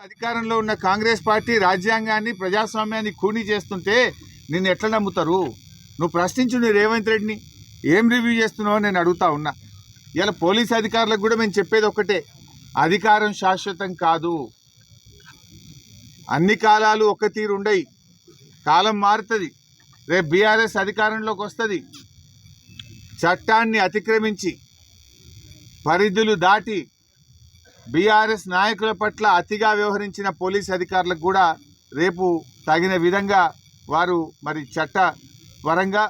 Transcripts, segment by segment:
అధికారంలో ఉన్న కాంగ్రెస్ పార్టీ రాజ్యాంగాన్ని ప్రజాస్వామ్యాన్ని ఖూనీ చేస్తుంటే నిన్ను ఎట్లా నమ్ముతారు? నువ్వు ప్రశ్నించు నీ రేవంత్ రెడ్డిని. ఏం రివ్యూ చేస్తున్నావు నేను అడుగుతా ఉన్నా. ఇలా పోలీస్ అధికారులకు కూడా మేము చెప్పేది ఒక్కటే, అధికారం శాశ్వతం కాదు. అన్ని కాలాలు ఒక తీరు ఉండయి, కాలం మారుతుంది. రేపు బీఆర్ఎస్ అధికారంలోకి వస్తుంది. చట్టాన్ని అతిక్రమించి పరిధులు దాటి బీఆర్ఎస్ నాయకుల పట్ల అతిగా వ్యవహరించిన పోలీస్ అధికారులకు కూడా రేపు తగిన విధంగా వారు మరి చట్టపరంగా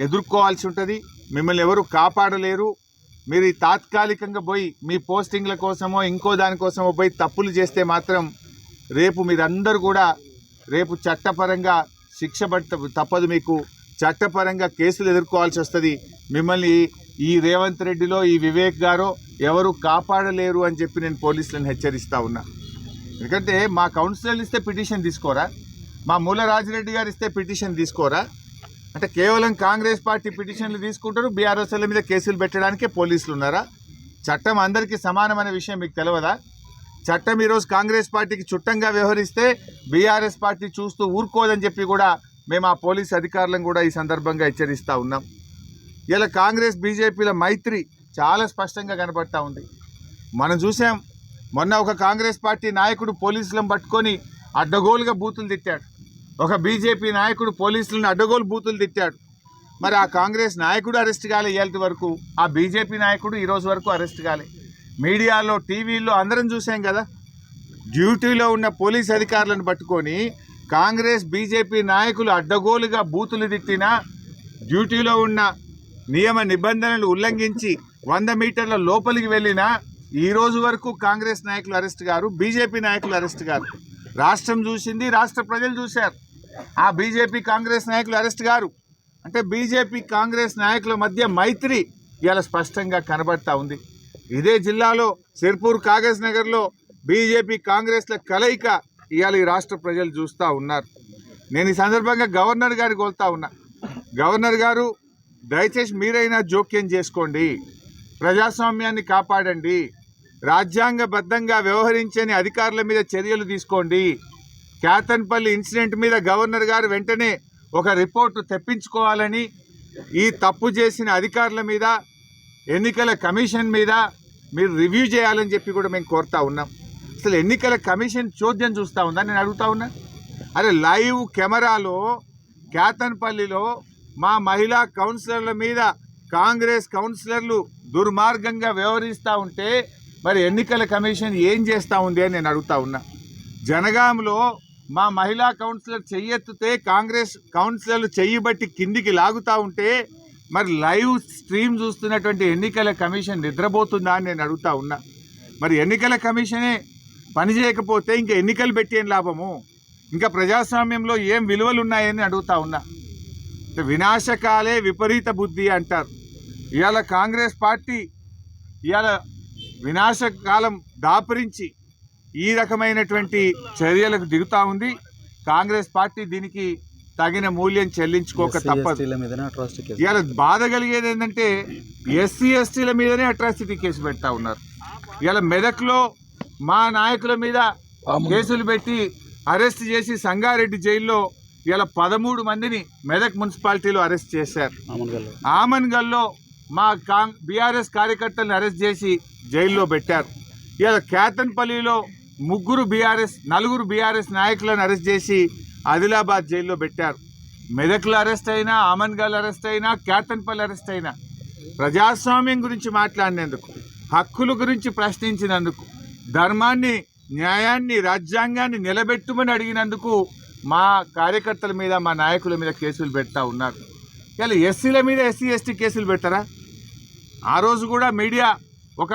ఎదుర్కోవాల్సి ఉంటుంది. మిమ్మల్ని ఎవరు కాపాడలేరు. మీరు తాత్కాలికంగా పోయి మీ పోస్టింగ్ల కోసమో ఇంకో దానికోసమో పోయి తప్పులు చేస్తే మాత్రం రేపు మీరందరూ కూడా రేపు చట్టపరంగా శిక్ష తప్పదు. మీకు చట్టపరంగా కేసులు ఎదుర్కోవాల్సి వస్తుంది. మిమ్మల్ని ఈ రేవంత్ రెడ్డిలో ఈ వివేక్ గారో ఎవరు కాపాడలేరు అని చెప్పి నేను పోలీసులను హెచ్చరిస్తూ ఉన్నా. ఎందుకంటే మా కౌన్సిలర్లు ఇస్తే పిటిషన్ తీసుకోరా, మా మూల రాజిరెడ్డి గారు ఇస్తే పిటిషన్ తీసుకోరా? అంటే కేవలం కాంగ్రెస్ పార్టీ పిటిషన్లు తీసుకుంటారు, బీఆర్ఎస్ల మీద కేసులు పెట్టడానికే పోలీసులు ఉన్నారా? చట్టం అందరికీ సమానమైన విషయం మీకు తెలియదా? చట్టం ఈరోజు కాంగ్రెస్ పార్టీకి చుట్టంగా వ్యవహరిస్తే బీఆర్ఎస్ పార్టీ చూస్తూ ఊరుకోదని చెప్పి కూడా మేము ఆ పోలీస్ అధికారులను కూడా ఈ సందర్భంగా హెచ్చరిస్తూ ఉన్నాం. ఇలా కాంగ్రెస్ బీజేపీల మైత్రి చాలా స్పష్టంగా కనబడతా ఉంది. మనం చూసాం, మొన్న ఒక కాంగ్రెస్ పార్టీ నాయకుడు పోలీసులను పట్టుకొని అడ్డగోలుగా బూతులు తిట్టాడు. ఒక బీజేపీ నాయకుడు పోలీసులను అడ్డగోలు బూతులు తిట్టాడు. మరి ఆ కాంగ్రెస్ నాయకుడు అరెస్ట్ కాలే ఇవాళ వరకు, ఆ బీజేపీ నాయకుడు ఈరోజు వరకు అరెస్ట్ కాలే. మీడియాలో టీవీల్లో అందరం చూసాం కదా. డ్యూటీలో ఉన్న పోలీస్ అధికారులను పట్టుకొని కాంగ్రెస్ బీజేపీ నాయకులు అడ్డగోలుగా బూతులు తిట్టినా, డ్యూటీలో ఉన్న నియమ నిబంధనలు ఉల్లంఘించి 100 మీటర్ల లోపలికి వెళ్ళినా ఈ రోజు వరకు కాంగ్రెస్ నాయకులు అరెస్ట్ గారు, బీజేపీ నాయకులు అరెస్ట్ గారు. రాష్ట్రం చూసింది, రాష్ట్ర ప్రజలు చూశారు. ఆ బీజేపీ కాంగ్రెస్ నాయకులు అరెస్ట్ గారు. అంటే బీజేపీ కాంగ్రెస్ నాయకుల మధ్య మైత్రి ఇలా స్పష్టంగా కనబడతా ఉంది. ఇదే జిల్లాలో సిర్పూర్ కాగజ్ నగర్లో బీజేపీ కాంగ్రెస్ల కలయిక ఇవాళ ఈ రాష్ట్ర ప్రజలు చూస్తూ ఉన్నారు. నేను ఈ సందర్భంగా గవర్నర్ గారికి కోరుతా ఉన్నా, గవర్నర్ గారు దయచేసి మీరైనా జోక్యం చేసుకోండి, ప్రజాస్వామ్యాన్ని కాపాడండి, రాజ్యాంగబద్ధంగా వ్యవహరించని అధికారుల మీద చర్యలు తీసుకోండి. కేతన్పల్లి ఇన్సిడెంట్ మీద గవర్నర్ గారు వెంటనే ఒక రిపోర్టు తెప్పించుకోవాలని, ఈ తప్పు చేసిన అధికారుల మీద ఎన్నికల కమిషన్ మీద మీరు రివ్యూ చేయాలని చెప్పి కూడా మేము కోరుతా ఉన్నాం. అసలు ఎన్నికల కమిషన్ చోద్యం చూస్తూ ఉందా నేను అడుగుతా ఉన్నా. అరే లైవ్ కెమెరాలో కేతన్పల్లిలో మా మహిళా కౌన్సిలర్ల మీద కాంగ్రెస్ కౌన్సిలర్లు దుర్మార్గంగా వ్యవహరిస్తూ ఉంటే మరి ఎన్నికల కమిషన్ ఏం చేస్తూ ఉంది అని నేను అడుగుతా ఉన్నా. జనగాంలో మా మహిళా కౌన్సిలర్ చెయ్యెత్తితే కాంగ్రెస్ కౌన్సిలర్లు చెయ్యిబట్టి కిందికి లాగుతూ ఉంటే మరి లైవ్ స్ట్రీమ్ చూస్తున్నటువంటి ఎన్నికల కమిషన్ నిద్రపోతుందా అని నేను అడుగుతా ఉన్నా. మరి ఎన్నికల కమిషనే పనిచేయకపోతే ఇంకా ఎన్నికలు పెట్టి ఏం లాభము? ఇంకా ప్రజాస్వామ్యంలో ఏం విలువలు ఉన్నాయని అడుగుతా ఉన్నా. వినాశకాలే విపరీత బుద్ధి అంటారు. ఇవాళ కాంగ్రెస్ పార్టీ ఇవాళ వినాశకాలం దాపురించి ఈ రకమైనటువంటి చర్యలకు దిగుతూ ఉంది. కాంగ్రెస్ పార్టీ దీనికి తగిన మూల్యం చెల్లించుకోక తప్పదు. ఇవాళ బాధ కలిగేది ఏంటంటే ఎస్సీ ఎస్టీల మీదనే అట్రాసిటీ కేసు పెడతా ఉన్నారు. ఇవాళ మెదక్లో మా నాయకుల మీద కేసులు పెట్టి అరెస్ట్ చేసి సంగారెడ్డి జైల్లో ఇలా 13 మందిని మెదక్ మున్సిపాలిటీలో అరెస్ట్ చేశారు. ఆమన్గల్లో మా బీఆర్ఎస్ కార్యకర్తలను అరెస్ట్ చేసి జైల్లో పెట్టారు. ఇలా కేతన్పల్లిలో 4 బీఆర్ఎస్ నాయకులను అరెస్ట్ చేసి ఆదిలాబాద్ జైల్లో పెట్టారు. మెదక్లో అరెస్ట్ అయినా, ఆమన్గల్ అరెస్ట్ అయినా, కేతన్పల్లి అరెస్ట్ అయినా ప్రజాస్వామ్యం గురించి మాట్లాడినందుకు, హక్కుల గురించి ప్రశ్నించినందుకు, ధర్మాన్ని, న్యాయాన్ని, రాజ్యాంగాన్ని నిలబెట్టుమని అడిగినందుకు మా కార్యకర్తల మీద, మా నాయకుల మీద కేసులు పెడతా ఉన్నారు. ఇలా ఎస్సీల మీద ఎస్సీ ఎస్టీ కేసులు పెట్టారా? ఆ రోజు కూడా మీడియా ఒక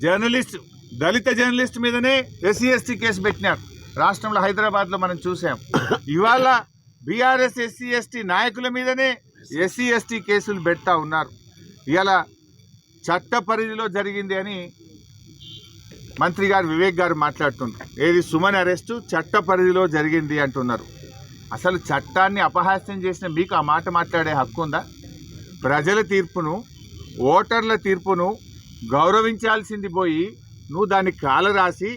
జర్నలిస్ట్, దళిత జర్నలిస్ట్ మీదనే ఎస్సీ ఎస్టీ కేసు పెట్టినారు. రాష్ట్రంలో హైదరాబాద్లో మనం చూసాం. ఇవాళ బీఆర్ఎస్ ఎస్సీ ఎస్టీ నాయకుల మీదనే ఎస్సీ ఎస్టీ కేసులు పెడతా ఉన్నారు. ఇవాళ చట్ట పరిధిలో జరిగింది అని మంత్రి గారు వివేక్ గారు మాట్లాడుతున్నారు. ఏది సుమన్ అరెస్టు చట్ట పరిధిలో జరిగింది అంటున్నారు. అసలు చట్టాన్ని అపహాస్యం చేసిన మీకు ఆ మాట మాట్లాడే హక్కు ఉందా? ప్రజల తీర్పును, ఓటర్ల తీర్పును గౌరవించాల్సింది పోయి నువ్వు దాన్ని కాలరాసి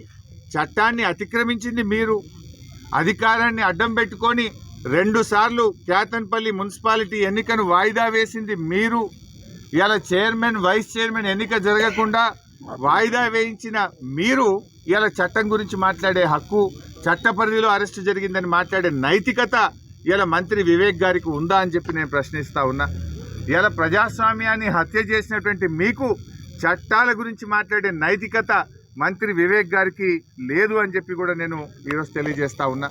చట్టాన్ని అతిక్రమించింది మీరు, అధికారాన్ని అడ్డం పెట్టుకొని 2 సార్లు కేతన్పల్లి మున్సిపాలిటీ ఎన్నికను వాయిదా వేసింది మీరు, ఇలా చైర్మన్ వైస్ చైర్మన్ ఎన్నిక జరగకుండా వాయిదా వేయించిన మీరు ఇలా చట్టం గురించి మాట్లాడే హక్కు, చట్ట పరిధిలో అరెస్టు జరిగిందని మాట్లాడే నైతికత ఇలా మంత్రి వివేక్ గారికి ఉందా అని చెప్పి నేను ప్రశ్నిస్తా ఉన్నా. ఇలా ప్రజాస్వామ్యాన్ని హత్య చేసినటువంటి మీకు చట్టాల గురించి మాట్లాడే నైతికత మంత్రి వివేక్ గారికి లేదు అని చెప్పి కూడా నేను ఈరోజు తెలియజేస్తా ఉన్నా.